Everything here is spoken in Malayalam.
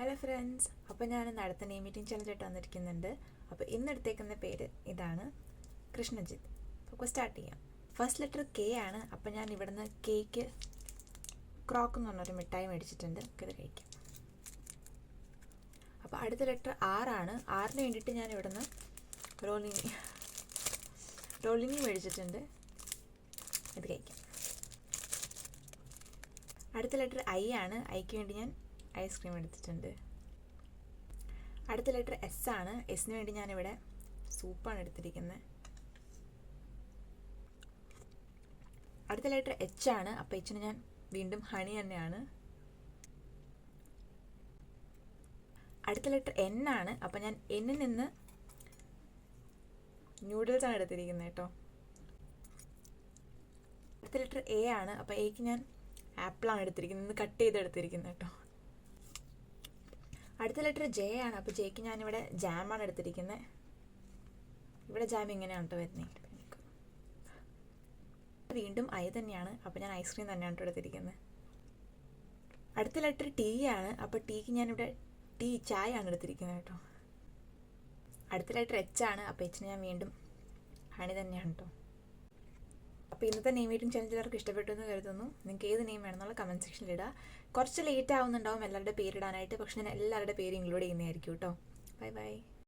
ഹലോ ഫ്രണ്ട്സ്, അപ്പോൾ ഞാൻ ഇന്ന് അടുത്ത നെയിം മീറ്റിംഗ് ചലഞ്ചായിട്ട് വന്നിരിക്കുന്നുണ്ട്. അപ്പോൾ ഇന്ന് എടുത്തേക്കുന്ന പേര് ഇതാണ്, കൃഷ്ണജിത്ത്. അപ്പോൾ സ്റ്റാർട്ട് ചെയ്യാം. ഫസ്റ്റ് ലെറ്റർ കെ ആണ്. അപ്പോൾ ഞാൻ ഇവിടുന്ന് കേക്ക് ക്രോക്ക് എന്ന് പറഞ്ഞൊരു മിഠായി മേടിച്ചിട്ടുണ്ട്. ഇത് കഴിക്കാം. അപ്പോൾ അടുത്ത ലെറ്റർ ആറാണ്. ആറിന് വേണ്ടിയിട്ട് ഞാൻ ഇവിടുന്ന് റോളിനി മേടിച്ചിട്ടുണ്ട്. ഇത് കഴിക്കാം. അടുത്ത ലെറ്റർ ഐ ആണ്. ഐക്ക് വേണ്ടി ഞാൻ ഐസ്ക്രീം എടുത്തിട്ടുണ്ട്. അടുത്ത ലെറ്റർ എസ് ആണ്. എസിന് വേണ്ടി ഞാനിവിടെ സൂപ്പാണ് എടുത്തിരിക്കുന്നത്. അടുത്ത ലെറ്റർ എച്ച് ആണ്. അപ്പോൾ എച്ചിന് ഞാൻ വീണ്ടും ഹണി തന്നെയാണ്. അടുത്ത ലെറ്റർ എൻ ആണ്. അപ്പോൾ ഞാൻ എന്നിൽ നിന്ന് നൂഡിൽസ് ആണ് എടുത്തിരിക്കുന്നത് കേട്ടോ. അടുത്ത ലെറ്റർ എ ആണ്. അപ്പോൾ എക്ക് ഞാൻ ആപ്പിളാണ് എടുത്തിരിക്കുന്നത്, കട്ട് ചെയ്ത് എടുത്തിരിക്കുന്നത് കേട്ടോ. അടുത്ത ലെറ്റർ ജെ ആണ്. അപ്പോൾ ജെക്ക് ഞാനിവിടെ ജാമാണ് എടുത്തിരിക്കുന്നത്. ഇവിടെ ജാം ഇങ്ങനെയാണ് കേട്ടോ വരുന്നത്. വീണ്ടും ഐ തന്നെയാണ്. അപ്പോൾ ഞാൻ ഐസ്ക്രീം തന്നെയാണ് കേട്ടോ എടുത്തിരിക്കുന്നത്. അടുത്ത ലെറ്റർ ടി ആണ്. അപ്പോൾ ടീക്ക് ഞാനിവിടെ ചായ ആണ് എടുത്തിരിക്കുന്നത് കേട്ടോ. അടുത്ത ലെറ്റർ എച്ച് ആണ്. അപ്പോൾ എച്ചിന് ഞാൻ വീണ്ടും ഹണി തന്നെയാണ് കേട്ടോ. അപ്പോൾ ഇന്നത്തെ നെയിം മീറ്റിംഗ് ചലഞ്ച് എല്ലാവർക്കും ഇഷ്ടപ്പെട്ടു എന്ന് കരുതുന്നു. നിങ്ങൾക്ക് ഏത് നെയിം വേണമെന്നുള്ള കമൻറ്റ് സെക്ഷനിൽ ഇടുക. കുറച്ച് ലേറ്റ് ആവുന്നുണ്ടാവും എല്ലാവരുടെ പേരിടാനായിട്ട്, പക്ഷെ ഞാൻ എല്ലാവരുടെ പേര് ഇൻക്ലൂഡ് ചെയ്യുന്നതായിരിക്കും കേട്ടോ. Bye bye.